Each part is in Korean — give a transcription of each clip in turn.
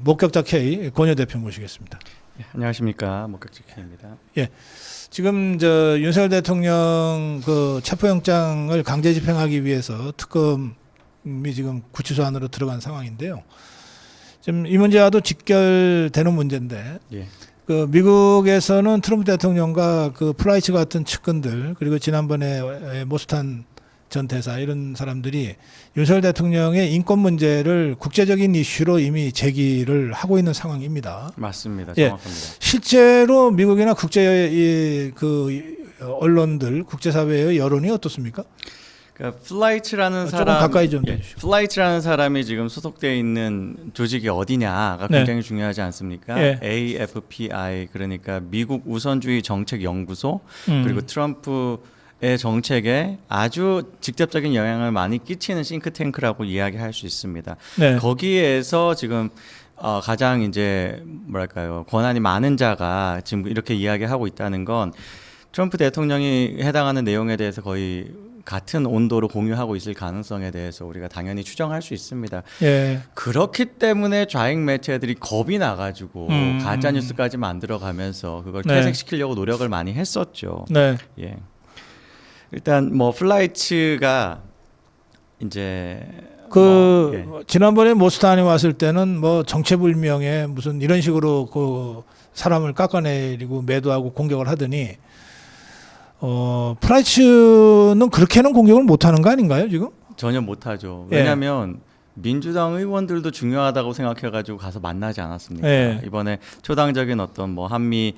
목격자 K 권효 대표 모시겠습니다. 예, 안녕하십니까, 목격자 K입니다. 예, 지금 윤석열 대통령 그 체포영장을 강제 집행하기 위해서 특검이 지금 구치소 안으로 들어간 상황인데요. 지금 이 문제와도 직결되는 문제인데, 예. 그 미국에서는 트럼프 대통령과 그 플라이츠 같은 측근들, 그리고 지난번에 모스탄 전 대사 이런 사람들이 윤석열 대통령의 인권 문제를 국제적인 이슈로 이미 제기를 하고 있는 상황입니다. 맞습니다. 예, 정확합니다. 실제로 미국이나 국제 언론들, 국제사회의 여론이 어떻습니까? 그러니까 플라이츠라는 조금 사람, 가까이 좀 대주시죠. 플라이츠라는 사람이 지금 소속되어 있는 조직이 어디냐가 네. 굉장히 중요하지 않습니까? 예. AFPI, 그러니까 미국 우선주의 정책 연구소, 그리고 트럼프의 정책에 아주 직접적인 영향을 많이 끼치는 싱크탱크라고 이야기할 수 있습니다. 네. 거기에서 지금 가장 이제 뭐랄까요, 권한이 많은 자가 지금 이렇게 이야기하고 있다는 건 트럼프 대통령이 해당하는 내용에 대해서 거의 같은 온도로 공유하고 있을 가능성에 대해서 우리가 당연히 추정할 수 있습니다. 예. 그렇기 때문에 좌익 매체들이 겁이 나가지고 가짜 뉴스까지 만들어가면서 그걸 네. 퇴색시키려고 노력을 많이 했었죠. 네. 예. 일단 뭐 플라이츠가 이제 지난번에 모스탄이 왔을 때는 뭐 정체불명의 무슨 이런 식으로 그 사람을 깎아내리고 매도하고 공격을 하더니 프라이츠는 그렇게는 공격을 못하는 거 아닌가요 지금? 전혀 못하죠. 예. 왜냐하면 민주당 의원들도 중요하다고 생각해가지고 가서 만나지 않았습니까? 예. 이번에 초당적인 어떤 뭐 한미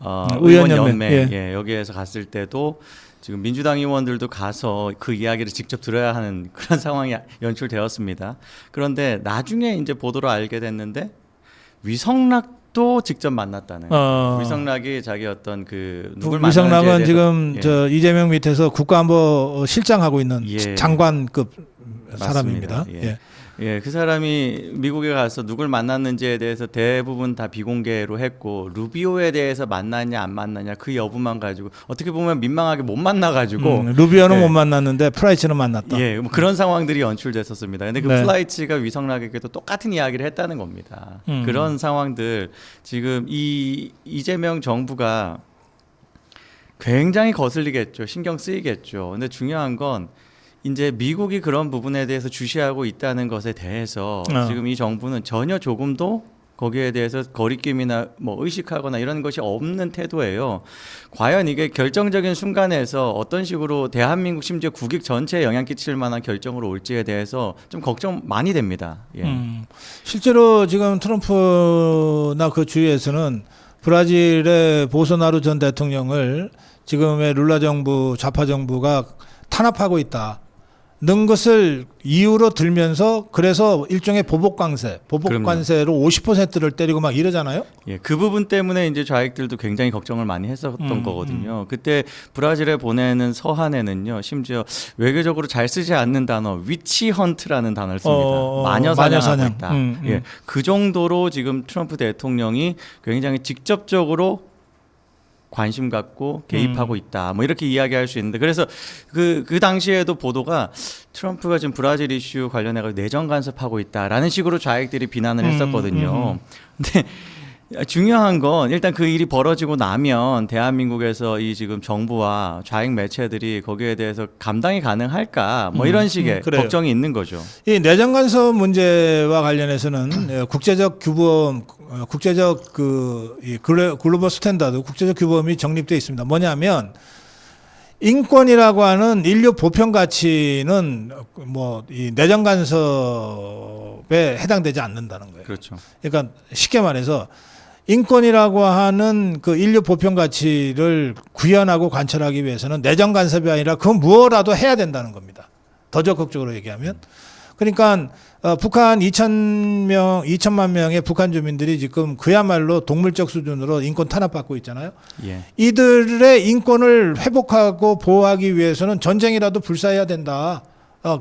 의원연맹, 의원연맹 예, 여기에서 갔을 때도 지금 민주당 의원들도 가서 그 이야기를 직접 들어야 하는 그런 상황이 연출되었습니다. 그런데 나중에 이제 보도로 알게 됐는데 위성락도 직접 만났다는 위성락이 자기 어떤 그 누굴 위성락은 만나는지에 지금 대해서, 예. 이재명 밑에서 국가안보 실장하고 있는 예. 장관급 맞습니다. 사람입니다. 예. 예, 그 사람이 미국에 가서 누굴 만났는지에 대해서 대부분 다 비공개로 했고 루비오에 대해서 만났냐 안 만났냐 그 여부만 가지고 어떻게 보면 민망하게 못 만나가지고 루비오는 예. 못 만났는데 프라이츠는 만났다. 예, 뭐 그런 상황들이 연출됐었습니다. 근데 그 네. 플라이츠가 위성락에게도 똑같은 이야기를 했다는 겁니다. 그런 상황들 지금 이재명 정부가 굉장히 거슬리겠죠. 신경 쓰이겠죠. 근데 중요한 건 이제 미국이 그런 부분에 대해서 주시하고 있다는 것에 대해서 지금 이 정부는 전혀 조금도 거기에 대해서 거리낌이나 뭐 의식하거나 이런 것이 없는 태도예요. 과연 이게 결정적인 순간에서 어떤 식으로 대한민국 심지어 국익 전체에 영향 끼칠 만한 결정으로 올지에 대해서 좀 걱정 많이 됩니다. 예. 실제로 지금 트럼프나 그 주위에서는 브라질의 보소나루 전 대통령을 지금의 룰라 정부, 좌파 정부가 탄압하고 있다. 는 것을 이유로 들면서 그래서 일종의 보복 관세로 50%를 때리고 막 이러잖아요. 예, 그 부분 때문에 이제 좌익들도 굉장히 걱정을 많이 했었던 거거든요. 그때 브라질에 보내는 서한에는요, 심지어 외교적으로 잘 쓰지 않는 단어 위치 헌트라는 단어를 씁니다. 마녀 사냥하고 있다. 예, 그 정도로 지금 트럼프 대통령이 굉장히 직접적으로 관심 갖고 개입하고 있다. 뭐 이렇게 이야기할 수 있는데 그래서 그 당시에도 보도가 트럼프가 지금 브라질 이슈 관련해 가지고 내정 간섭하고 있다라는 식으로 좌익들이 비난을 했었거든요. 근데 중요한 건 일단 그 일이 벌어지고 나면 대한민국에서 이 지금 정부와 좌익 매체들이 거기에 대해서 감당이 가능할까 뭐 이런 식의 걱정이 있는 거죠. 이 내정 간섭 문제와 관련해서는 국제적 규범, 국제적 이 글로벌 스탠다드, 국제적 규범이 정립되어 있습니다. 뭐냐면 인권이라고 하는 인류 보편 가치는 뭐 이 내정 간섭에 해당되지 않는다는 거예요. 그렇죠. 그러니까 쉽게 말해서 인권이라고 하는 그 인류 보편 가치를 구현하고 관철하기 위해서는 내정 간섭이 아니라 그 무엇라도 해야 된다는 겁니다. 더 적극적으로 얘기하면. 그러니까 북한 2천만 명의 북한 주민들이 지금 그야말로 동물적 수준으로 인권 탄압받고 있잖아요. 예. 이들의 인권을 회복하고 보호하기 위해서는 전쟁이라도 불사해야 된다.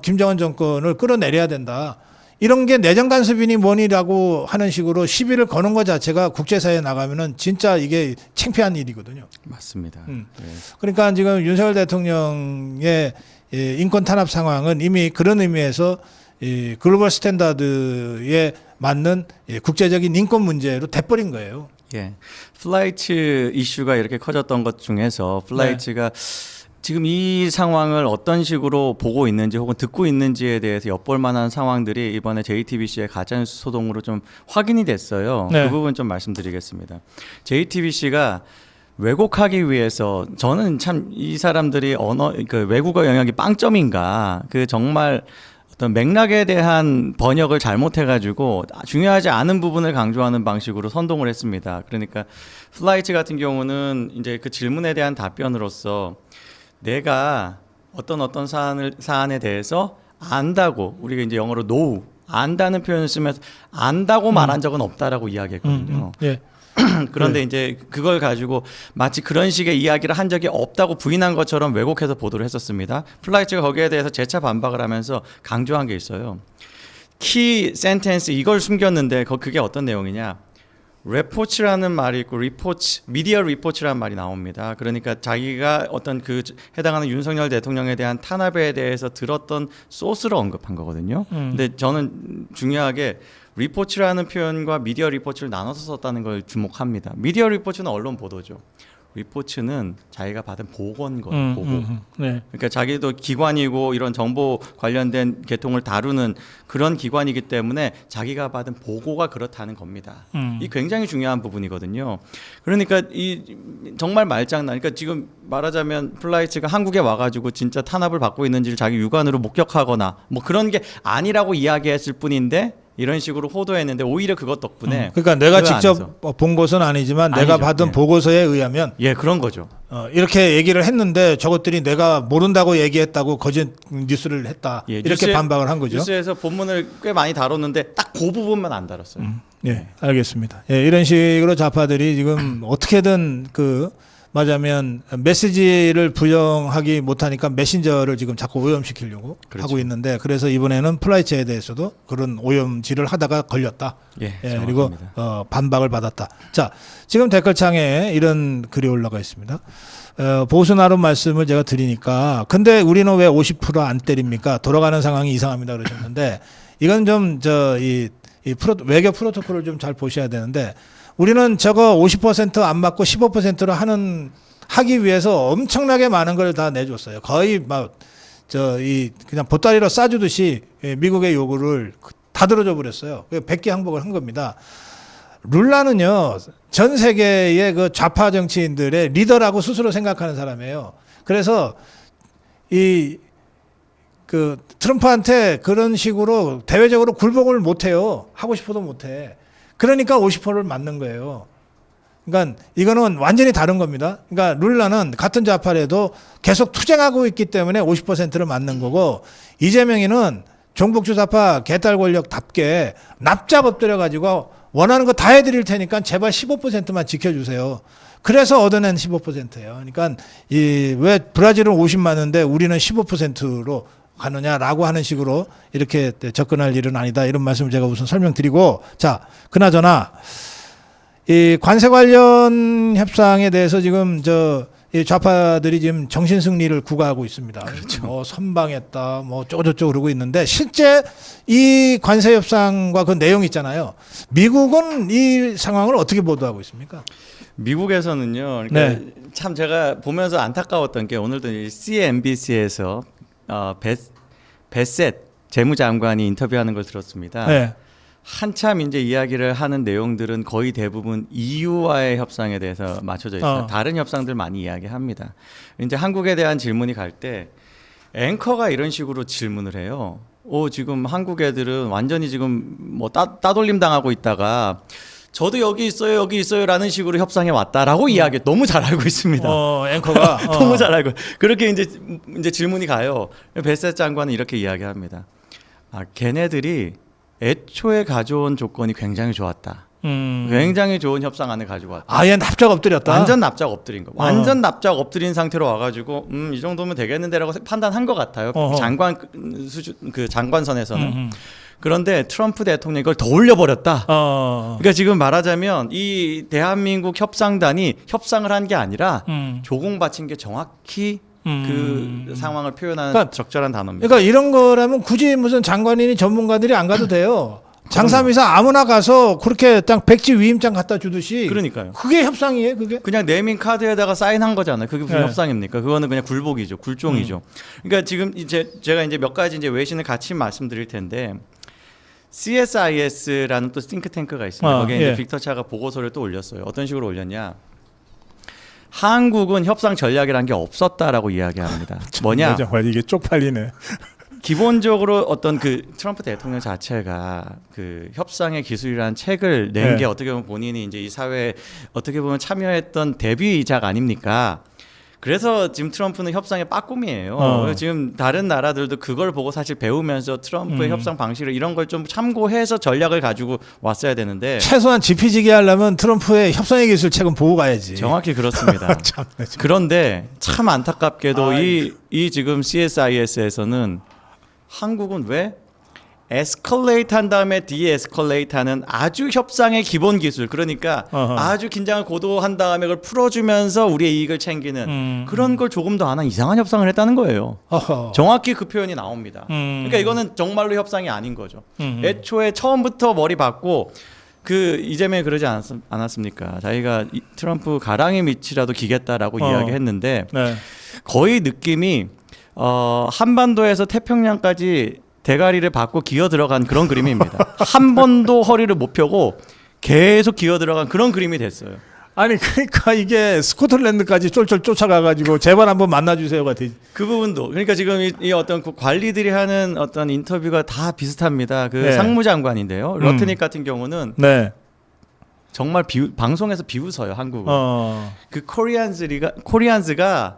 김정은 정권을 끌어내려야 된다. 이런 게 내정 간섭이니 뭐니라고 하는 식으로 시비를 거는 것 자체가 국제사회에 나가면은 진짜 이게 창피한 일이거든요. 맞습니다. 예. 그러니까 지금 윤석열 대통령의 인권 탄압 상황은 이미 그런 의미에서 이 글로벌 스탠다드에 맞는 국제적인 인권 문제로 돼버린 거예요. 예, 플라이트 이슈가 이렇게 커졌던 것 중에서 플라이트가 지금 이 상황을 어떤 식으로 보고 있는지 혹은 듣고 있는지에 대해서 엿볼 만한 상황들이 이번에 JTBC의 가짜뉴스 소동으로 좀 확인이 됐어요. 네. 그 부분 좀 말씀드리겠습니다. JTBC가 왜곡하기 위해서 저는 참 이 사람들이 그 외국어 영역이 빵점인가 그 정말 어떤 맥락에 대한 번역을 잘못해가지고 중요하지 않은 부분을 강조하는 방식으로 선동을 했습니다. 그러니까 플라이트 같은 경우는 이제 그 질문에 대한 답변으로서 내가 어떤 사안에 대해서 안다고 우리가 이제 영어로 know 안다는 표현을 쓰면서 안다고 말한 적은 없다라고 이야기했거든요. 예. 그런데 이제 그걸 가지고 마치 그런 식의 이야기를 한 적이 없다고 부인한 것처럼 왜곡해서 보도를 했었습니다. 플라이트가 거기에 대해서 재차 반박을 하면서 강조한 게 있어요. 키 센텐스 이걸 숨겼는데 그게 어떤 내용이냐? 레포츠라는 말이 있고 미디어 리포츠라는 말이 나옵니다. 그러니까 자기가 어떤 그 해당하는 윤석열 대통령에 대한 탄압에 대해서 들었던 소스를 언급한 거거든요. 근데 저는 중요하게 리포츠라는 표현과 미디어 리포츠를 나눠서 썼다는 걸 주목합니다. 미디어 리포츠는 언론 보도죠. 리포츠는 자기가 받은 보고인 거예요. 보고. 네. 그러니까 자기도 기관이고 이런 정보 관련된 계통을 다루는 그런 기관이기 때문에 자기가 받은 보고가 그렇다는 겁니다. 이 굉장히 중요한 부분이거든요. 그러니까 이 정말 말장난. 그러니까 지금 말하자면 플라이츠가 한국에 와가지고 진짜 탄압을 받고 있는지를 자기 육안으로 목격하거나 뭐 그런 게 아니라고 이야기했을 뿐인데 이런 식으로 호도했는데 오히려 그것 덕분에 그러니까 내가 그 직접 안에서 본 것은 아니지만 내가 아니죠. 받은 예. 보고서에 의하면 예 그런 거죠. 이렇게 얘기를 했는데 저것들이 내가 모른다고 얘기했다고 거짓 뉴스를 했다. 예, 이렇게 반박을 한 거죠. 뉴스에서 본문을 꽤 많이 다뤘는데 딱 그 부분만 안 다뤘어요. 예, 알겠습니다. 예, 이런 식으로 좌파들이 지금 어떻게든 맞아면 메시지를 부정하기 못하니까 메신저를 지금 자꾸 오염시키려고 그렇죠. 하고 있는데 그래서 이번에는 플라이츠에 대해서도 그런 오염질을 하다가 걸렸다. 예, 그리고 정확합니다. 반박을 받았다. 자, 지금 댓글창에 이런 글이 올라가 있습니다. 보수 나름 말씀을 제가 드리니까 근데 우리는 왜 50%안 때립니까? 돌아가는 상황이 이상합니다 그러셨는데 이건 좀 외교 프로토콜을 좀 잘 보셔야 되는데 우리는 저거 50% 안 맞고 15%로 하기 위해서 엄청나게 많은 걸 다 내줬어요. 거의 그냥 보따리로 싸주듯이 미국의 요구를 다 들어줘 버렸어요. 백기 항복을 한 겁니다. 룰라는요, 전 세계의 그 좌파 정치인들의 리더라고 스스로 생각하는 사람이에요. 그래서 트럼프한테 그런 식으로 대외적으로 굴복을 못 해요. 하고 싶어도 못 해. 그러니까 50%를 맞는 거예요. 그러니까 이거는 완전히 다른 겁니다. 그러니까 룰라는 같은 좌파라도 계속 투쟁하고 있기 때문에 50%를 맞는 거고 이재명이는 종북주 좌파 개딸 권력답게 납작 엎드려 가지고 원하는 거 다 해드릴 테니까 제발 15%만 지켜주세요. 그래서 얻어낸 15%예요. 그러니까 왜 브라질은 50 맞는데 우리는 15%로 가느냐라고 하는 식으로 이렇게 접근할 일은 아니다. 이런 말씀을 제가 우선 설명드리고 자, 그나저나 이 관세 관련 협상에 대해서 지금 이 좌파들이 지금 정신 승리를 구가하고 있습니다. 그렇죠. 뭐 선방했다, 뭐 쪼저쪼 그러고 있는데 실제 이 관세 협상과 그 내용 있잖아요. 미국은 이 상황을 어떻게 보도하고 있습니까? 미국에서는요. 그러니까 네. 참 제가 보면서 안타까웠던 게 오늘도 CNBC에서 베셋 재무장관이 인터뷰하는 걸 들었습니다. 네. 한참 이제 이야기를 하는 내용들은 거의 대부분 EU와의 협상에 대해서 맞춰져 있어요. 다른 협상들 많이 이야기합니다. 이제 한국에 대한 질문이 갈 때 앵커가 이런 식으로 질문을 해요. 지금 한국 애들은 완전히 지금 뭐 따돌림 당하고 있다가 저도 여기 있어요라는 식으로 협상에 왔다라고 이야기 너무 잘 알고 있습니다. 앵커가 너무 잘 알고 그렇게 이제 질문이 가요. 베셋 장관은 이렇게 이야기합니다. 걔네들이 애초에 가져온 조건이 굉장히 좋았다. 굉장히 좋은 협상안을 가지고 왔다. 아예 납작 엎드렸다. 완전 납작 엎드린 거. 완전 납작 엎드린 상태로 와가지고 이 정도면 되겠는데라고 판단한 것 같아요. 장관 수준 그 장관선에서는. 그런데 트럼프 대통령이 이걸 더 올려버렸다. 그러니까 지금 말하자면 이 대한민국 협상단이 협상을 한 게 아니라 조공 바친 게 정확히 그 상황을 표현하는 그러니까, 적절한 단어입니다. 그러니까 이런 거라면 굳이 무슨 장관이니 전문가들이 안 가도 돼요. 장사미사 아무나 가서 그렇게 딱 백지 위임장 갖다 주듯이. 그러니까요. 그게 협상이에요, 그게? 그냥 네밍 카드에다가 사인한 거잖아요. 그게 무슨 네. 협상입니까? 그거는 그냥 굴복이죠, 굴종이죠. 그러니까 지금 이제 제가 이제 몇 가지 이제 외신을 같이 말씀드릴 텐데. CSIS라는 또 싱크탱크가 있습니다. 거기에 이제 빅터 차가 보고서를 또 올렸어요. 어떤 식으로 올렸냐? 한국은 협상 전략이라는 게 없었다라고 이야기합니다. 뭐냐? 정말 이게 쪽팔리네. 기본적으로 어떤 그 트럼프 대통령 자체가 그 협상의 기술이라는 책을 낸 게 어떻게 보면 본인이 이제 이 사회에 어떻게 보면 참여했던 데뷔작 아닙니까? 그래서 지금 트럼프는 협상의 빠꿈이에요. 지금 다른 나라들도 그걸 보고 사실 배우면서 트럼프의 협상 방식을 이런 걸 좀 참고해서 전략을 가지고 왔어야 되는데 최소한 지피지기 하려면 트럼프의 협상의 기술 책은 보고 가야지. 정확히 그렇습니다. 그런데 참 안타깝게도 이 지금 CSIS에서는 한국은 왜 에스컬레이트 한 다음에 디에스컬레이트 하는 아주 협상의 기본 기술, 그러니까 아주 긴장을 고도한 다음에 그걸 풀어주면서 우리의 이익을 챙기는 그런 걸 조금 더 안 한 이상한 협상을 했다는 거예요. 정확히 그 표현이 나옵니다. 그러니까 이거는 정말로 협상이 아닌 거죠. 애초에 처음부터 머리 받고 그 이재명이 그러지 않았습니까? 자기가 트럼프 가랑이 밑이라도 기겠다라고 이야기했는데 거의 느낌이 한반도에서 태평양까지 대가리를 받고 기어 들어간 그런 그림입니다. 한 번도 허리를 못 펴고 계속 기어 들어간 그런 그림이 됐어요. 아니 그러니까 이게 스코틀랜드까지 쫄쫄 쫓아가가지고 제발 한번 만나주세요가 되지. 그 부분도 그러니까 지금 이 어떤 그 관리들이 하는 어떤 인터뷰가 다 비슷합니다. 그 상무장관인데요. 러트닉 같은 경우는 정말 방송에서 비웃어요, 한국을. 그 코리안즈가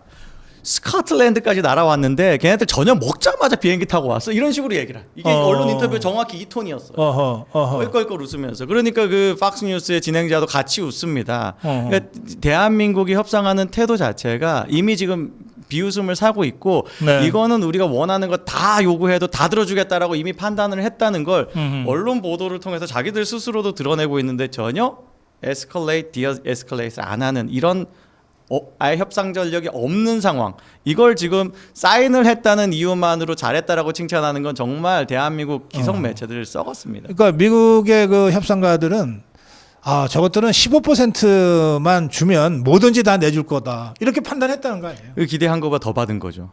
스코틀랜드까지 날아왔는데 걔네들 저녁 먹자마자 비행기 타고 왔어, 이런 식으로 얘기를 해. 이게 언론 인터뷰 정확히 이 톤이었어요. 껄껄껄 웃으면서. 그러니까 그 팍스뉴스의 진행자도 같이 웃습니다. 그러니까 대한민국이 협상하는 태도 자체가 이미 지금 비웃음을 사고 있고 이거는 우리가 원하는 거 다 요구해도 다 들어주겠다라고 이미 판단을 했다는 걸 언론 보도를 통해서 자기들 스스로도 드러내고 있는데 전혀 에스컬레이트, 디에스컬레이트 안 하는 이런 아예 협상 전력이 없는 상황, 이걸 지금 사인을 했다는 이유만으로 잘했다라고 칭찬하는 건 정말 대한민국 기성 매체들을 썩었습니다. 그러니까 미국의 그 협상가들은 저것들은 15%만 주면 뭐든지 다 내줄 거다, 이렇게 판단했다는 거 아니에요? 그 기대한 것보다 더 받은 거죠.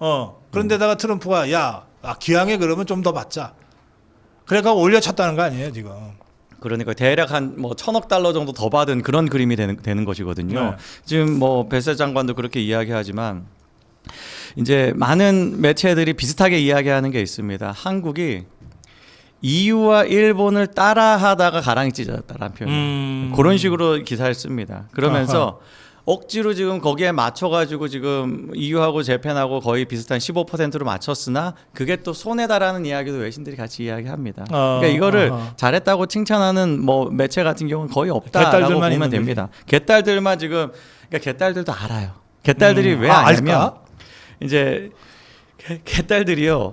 그런데다가 트럼프가 기왕에 그러면 좀 더 받자, 그래가 올려쳤다는 거 아니에요 지금? 그러니까 대략 한 뭐 1,000억 달러 정도 더 받은 그런 그림이 되는 것이거든요. 지금 뭐 베세 장관도 그렇게 이야기하지만 이제 많은 매체들이 비슷하게 이야기하는 게 있습니다. 한국이 EU와 일본을 따라하다가 가랑이 찢어졌다라는 표현. 그런 식으로 기사를 씁니다. 그러면서 억지로 지금 거기에 맞춰가지고 지금 EU하고 재팬하고 거의 비슷한 15%로 맞췄으나 그게 또 손해다라는 이야기도 외신들이 같이 이야기합니다. 그러니까 이거를 잘했다고 칭찬하는 뭐 매체 같은 경우는 거의 없다라고 보면 됩니다. 개딸들만 지금, 그러니까 개딸들도 알아요. 개딸들이 왜 아냐면 이제 개딸들이요,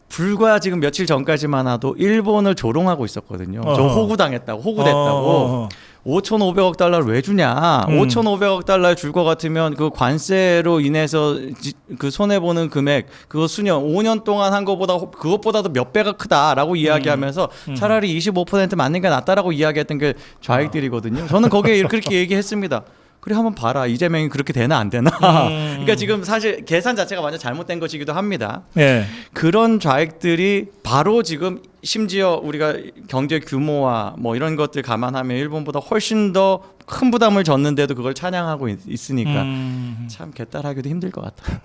불과 지금 며칠 전까지만 해도 일본을 조롱하고 있었거든요. 저 호구됐다고. 5,500억 달러를 왜 주냐? 5,500억 달러를 줄 것 같으면 그 관세로 인해서 그 손해 보는 금액, 그거 수년 5년 동안 한 거보다 그것보다도 몇 배가 크다라고 이야기하면서 차라리 25% 맞는 게 낫다라고 이야기했던 게 좌익들이거든요. 저는 거기에 그렇게 얘기했습니다. 그래 한번 봐라, 이재명이 그렇게 되나 안 되나. 그러니까 지금 사실 계산 자체가 완전 잘못된 것이기도 합니다. 그런 좌익들이 바로 지금 심지어 우리가 경제 규모와 뭐 이런 것들 감안하면 일본보다 훨씬 더 큰 부담을 졌는데도 그걸 찬양하고 있으니까 참 개딸하기도 힘들 것 같아요.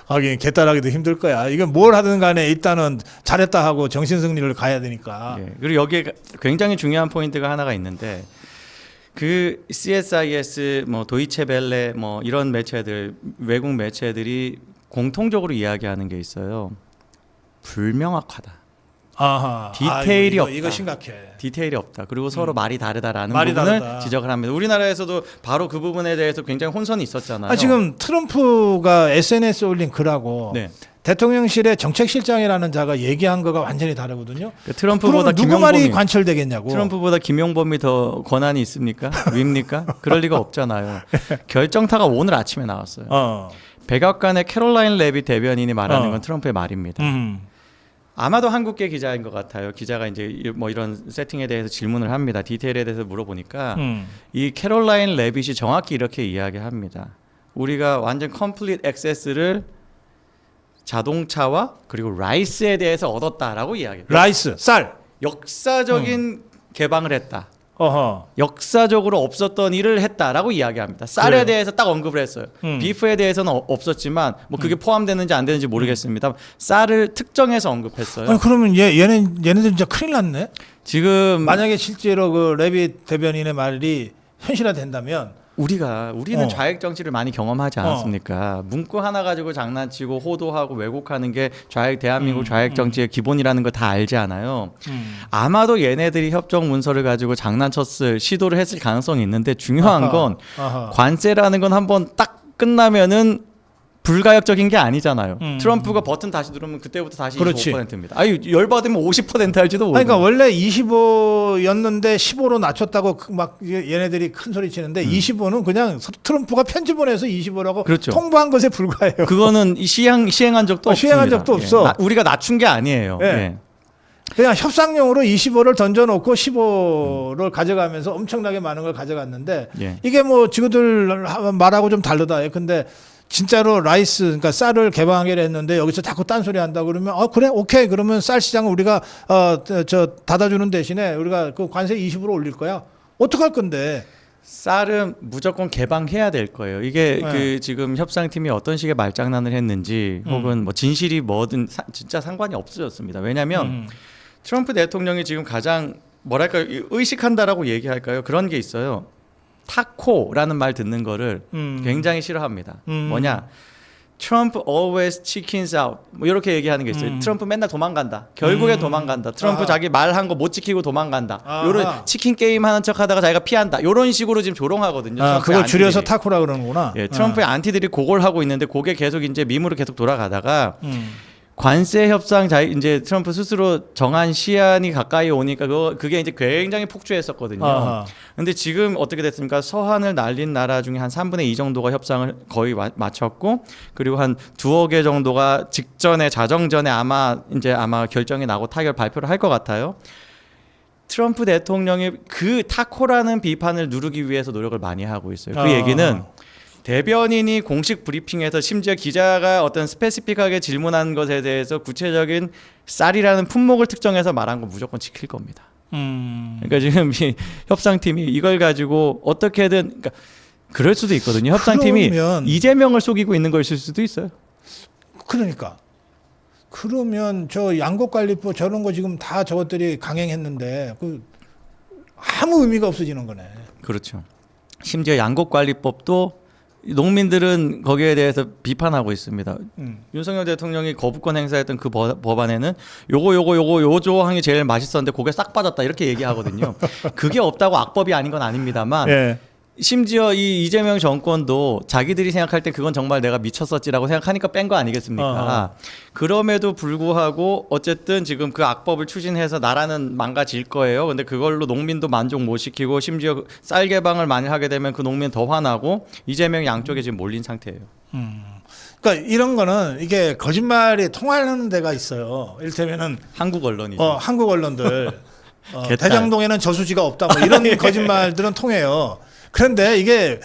하긴 개딸하기도 힘들 거야. 이건 뭘 하든 간에 일단은 잘했다 하고 정신승리를 가야 되니까. 그리고 여기에 굉장히 중요한 포인트가 하나가 있는데, 그 CSIS, 뭐 도이체벨레, 뭐 이런 매체들, 외국 매체들이 공통적으로 이야기하는 게 있어요. 불명확하다. 디테일이 없다. 이거 심각해. 디테일이 없다. 그리고 서로 말이 다르다라는 부분을 지적을 합니다. 우리나라에서도 바로 그 부분에 대해서 굉장히 혼선이 있었잖아요. 지금 트럼프가 SNS에 올린 글하고 대통령실의 정책실장이라는 자가 얘기한 거가 완전히 다르거든요. 트럼프보다 누구 말이 관철되겠냐고. 트럼프보다 김용범이 더 권한이 있습니까? 위입니까? 그럴 리가 없잖아요. 결정타가 오늘 아침에 나왔어요. 백악관의 캐롤라인 레빗 대변인이 말하는 건 트럼프의 말입니다. 아마도 한국계 기자인 것 같아요. 기자가 이제 뭐 이런 세팅에 대해서 질문을 합니다. 디테일에 대해서 물어보니까 이 캐롤라인 레빗이 정확히 이렇게 이야기합니다. 우리가 완전 컴플릿 액세스를 자동차와 그리고 라이스에 대해서 얻었다라고 이야기해요. 라이스, 쌀. 역사적인 개방을 했다. 어허. 역사적으로 없었던 일을 했다라고 이야기합니다. 쌀에 그래요. 대해서 딱 언급을 했어요. 비프에 대해서는 없었지만 뭐 그게 포함되는지 안 되는지 모르겠습니다. 쌀을 특정해서 언급했어요. 아니, 그러면 얘네들 진짜 큰일 났네. 지금 만약에 실제로 그 레빗 대변인의 말이 현실화된다면 우리는 좌익 정치를 많이 경험하지 않았습니까? 문구 하나 가지고 장난치고 호도하고 왜곡하는 게 대한민국 좌익 정치의 기본이라는 걸 다 알지 않아요. 아마도 얘네들이 협정 문서를 가지고 장난쳤을 시도를 했을 가능성이 있는데 중요한 건 관세라는 건 한번 딱 끝나면은 불가역적인 게 아니잖아요. 트럼프가 버튼 다시 누르면 그때부터 다시 그렇지. 25%입니다. 아니 열받으면 50% 할지도 모르고. 그러니까 원래 25였는데 15로 낮췄다고 막 얘네들이 큰 소리 치는데 25는 그냥 트럼프가 편집을 해서 25라고 그렇죠. 통보한 것에 불과해요. 그거는 시행한 적도 없습니다. 시행한 적도 없어. 우리가 낮춘 게 아니에요. 예. 예. 그냥 협상용으로 25를 던져놓고 15를 가져가면서 엄청나게 많은 걸 가져갔는데 예. 이게 뭐 지구들 말하고 좀 다르다. 근데 진짜로 라이스, 그러니까 쌀을 개방하기로 했는데 여기서 자꾸 딴소리 한다 그러면 그래 오케이 그러면 쌀 시장을 우리가 닫아주는 대신에 우리가 그 관세 20으로 올릴 거야. 어떡할 건데? 쌀은 무조건 개방해야 될 거예요. 이게 네. 그 지금 협상팀이 어떤 식의 말장난을 했는지 혹은 뭐 진실이 뭐든 진짜 상관이 없어졌습니다. 왜냐하면 트럼프 대통령이 지금 가장 뭐랄까 의식한다라고 얘기할까요? 그런 게 있어요. 타코라는 말 듣는 거를 굉장히 싫어합니다. 뭐냐? 트럼프 always chickens out 뭐 이렇게 얘기하는 게 있어요. 트럼프 맨날 도망간다. 결국에 도망간다. 트럼프 아하. 자기 말한 거 못 지키고 도망간다. 아하. 요런 치킨 게임 하는 척하다가 자기가 피한다. 요런 식으로 지금 조롱하거든요. 트럼프의 그걸 줄여서 안티들이. 타코라 그러는구나. 예, 트럼프의 안티들이 그걸 하고 있는데 그게 계속 이제 밈으로 계속 돌아가다가 관세 협상 이제 트럼프 스스로 정한 시한이 가까이 오니까 그게 이제 굉장히 폭주했었거든요. 아하. 근데 지금 어떻게 됐습니까? 서한을 날린 나라 중에 한 3분의 2 정도가 협상을 거의 마쳤고 그리고 한 2억 개 정도가 직전에 자정 전에 아마 결정이 나고 타결 발표를 할 것 같아요. 트럼프 대통령이 그 타코라는 비판을 누르기 위해서 노력을 많이 하고 있어요. 그 얘기는 대변인이 공식 브리핑에서 심지어 기자가 어떤 스페시픽하게 질문한 것에 대해서 구체적인 쌀이라는 품목을 특정해서 말한 거 무조건 지킬 겁니다. 그러니까 지금 이 협상팀이 이걸 가지고 어떻게든 그러니까 그럴 수도 있거든요. 협상팀이 이재명을 속이고 있는 것일 수도 있어요. 그러니까 그러면 저 양곡관리법 저런 거 지금 다 저것들이 강행했는데 아무 의미가 없어지는 거네. 그렇죠. 심지어 양곡관리법도 농민들은 거기에 대해서 비판하고 있습니다. 윤석열 대통령이 거부권 행사했던 그 법안에는 요 조항이 제일 맛있었는데 그게 싹 빠졌다 이렇게 얘기하거든요. 그게 없다고 악법이 아닌 건 아닙니다만 예. 심지어 이 이재명 정권도 자기들이 생각할 때 그건 정말 내가 미쳤었지라고 생각하니까 뺀 거 아니겠습니까? 그럼에도 불구하고 어쨌든 지금 그 악법을 추진해서 나라는 망가질 거예요. 근데 그걸로 농민도 만족 못 시키고 심지어 쌀 개방을 만일 하게 되면 그 농민 더 화나고 이재명 양쪽에 지금 몰린 상태예요. 그러니까 이런 거는 이게 거짓말이 통하는 데가 있어요. 이를테면은 한국 언론이죠. 한국 언론들 개딸. 대장동에는 저수지가 없다 뭐 이런 거짓말들은 통해요. 그런데 이게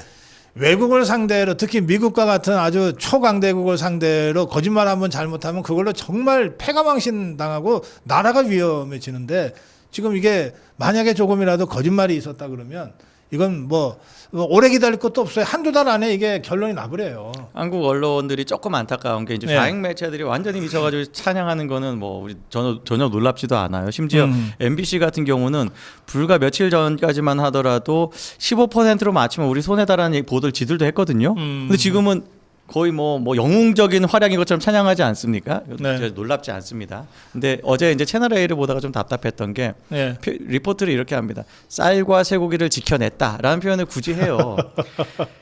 외국을 상대로 특히 미국과 같은 아주 초강대국을 상대로 거짓말 한번 잘못하면 그걸로 정말 패가망신 당하고 나라가 위험해지는데 지금 이게 만약에 조금이라도 거짓말이 있었다 그러면 이건 뭐 오래 기다릴 것도 없어요. 한두 달 안에 이게 결론이 나버려요. 한국 언론들이 조금 안타까운 게 이제 네. 좌익 매체들이 완전히 미쳐가지고 찬양하는 거는 뭐 우리 전혀 놀랍지도 않아요. 심지어 MBC 같은 경우는 불과 며칠 전까지만 하더라도 15%로 맞추면 우리 손에 달하는 보도를 지들도 했거든요. 근데 지금은 거의 뭐 영웅적인 활약인 것처럼 찬양하지 않습니까? 네. 놀랍지 않습니다. 근데 어제 이제 채널 A를 보다가 좀 답답했던 게 네. 리포트를 이렇게 합니다. 쌀과 쇠고기를 지켜냈다라는 표현을 굳이 해요.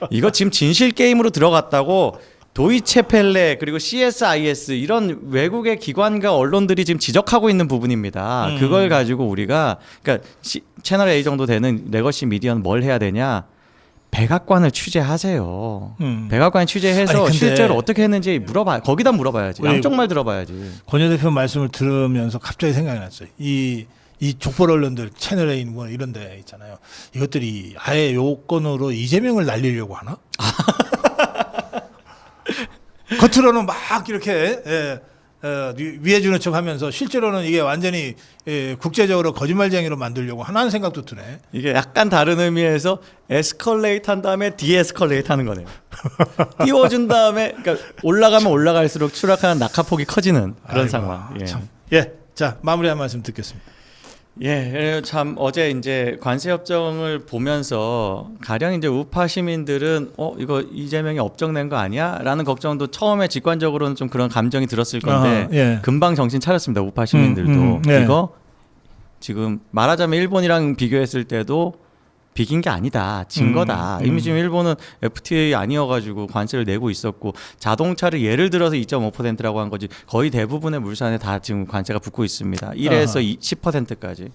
이거 지금 진실 게임으로 들어갔다고 도이체펠레 그리고 CSIS 이런 외국의 기관과 언론들이 지금 지적하고 있는 부분입니다. 그걸 가지고 우리가 그러니까 채널 A 정도 되는 레거시 미디어는 뭘 해야 되냐? 백악관을 취재하세요. 음. 백악관 취재해서 아니, 근데 실제로 어떻게 했는지 거기다 물어봐야지. 우리 양쪽 말 들어봐야지. 권여 대표 말씀을 들으면서 갑자기 생각이 났어요. 이 족벌 언론들 채널A 뭐 이런 데 있잖아요. 이것들이 아예 요건으로 이재명을 날리려고 하나? 겉으로는 막 이렇게 위해주는 척하면서 실제로는 이게 완전히 국제적으로 거짓말쟁이로 만들려고 하는 생각도 드네. 이게 약간 다른 의미에서 에스컬레이트 한 다음에 디에스컬레이트 하는 거네요. 띄워준 다음에 그러니까 올라가면 올라갈수록 추락하는 낙하폭이 커지는 그런 아이고, 상황. 예. 참. 자 마무리 한 말씀 듣겠습니다. 예, 참 어제 이제 관세 협정을 보면서 가령 이제 우파 시민들은 이거 이재명이 업적 낸 거 아니야?라는 걱정도 처음에 직관적으로는 좀 그런 감정이 들었을 건데 예. 금방 정신 차렸습니다. 우파 시민들도 예. 이거 지금 말하자면 일본이랑 비교했을 때도 비긴 게 아니다. 진 거다. 이미 지금 일본은 FTA 아니어가지고 관세를 내고 있었고 자동차를 예를 들어서 2.5%라고 한 거지 거의 대부분의 물산에 다 지금 관세가 붙고 있습니다. 1에서 10%까지.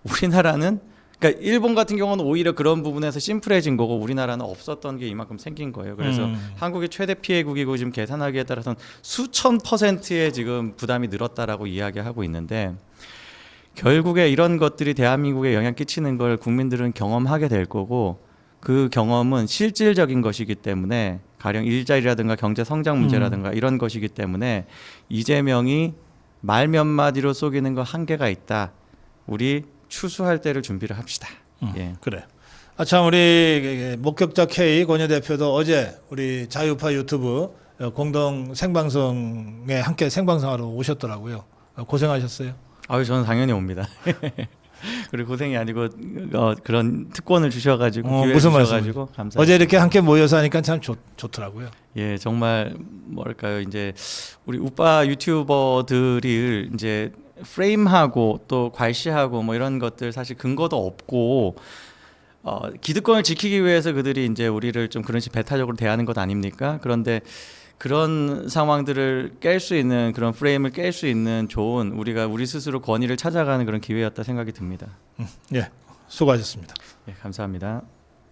우리나라는 그러니까 일본 같은 경우는 오히려 그런 부분에서 심플해진 거고 우리나라는 없었던 게 이만큼 생긴 거예요. 그래서 한국이 최대 피해국이고 지금 계산하기에 따라서는 수천 %의 지금 부담이 늘었다라고 이야기하고 있는데 결국에 이런 것들이 대한민국에 영향 끼치는 걸 국민들은 경험하게 될 거고 그 경험은 실질적인 것이기 때문에 가령 일자리라든가 경제 성장 문제라든가 이런 것이기 때문에 이재명이 말 몇 마디로 속이는 거 한계가 있다. 우리 추수할 때를 준비를 합시다. 예. 그래. 참 우리 목격자 K 권여 대표도 어제 우리 자유파 유튜브 공동 생방송에 함께 생방송하러 오셨더라고요. 고생하셨어요. 아유 저는 당연히 옵니다. 그리고 고생이 아니고 그런 특권을 주셔가지고 기회를 무슨 주셔가지고 감사합니다. 어제 이렇게 함께 모여서 하니까 참 좋더라고요. 예, 정말 뭐랄까요 이제 우리 우파 유튜버들이 이제 프레임하고 또 괄시하고 뭐 이런 것들 사실 근거도 없고 기득권을 지키기 위해서 그들이 이제 우리를 좀 그런 식 배타적으로 대하는 것 아닙니까? 그런데 그런 상황들을 깰 수 있는 그런 프레임을 깰 수 있는 좋은 우리가 우리 스스로 권위를 찾아가는 그런 기회였다 생각이 듭니다. 예, 수고하셨습니다. 예, 감사합니다.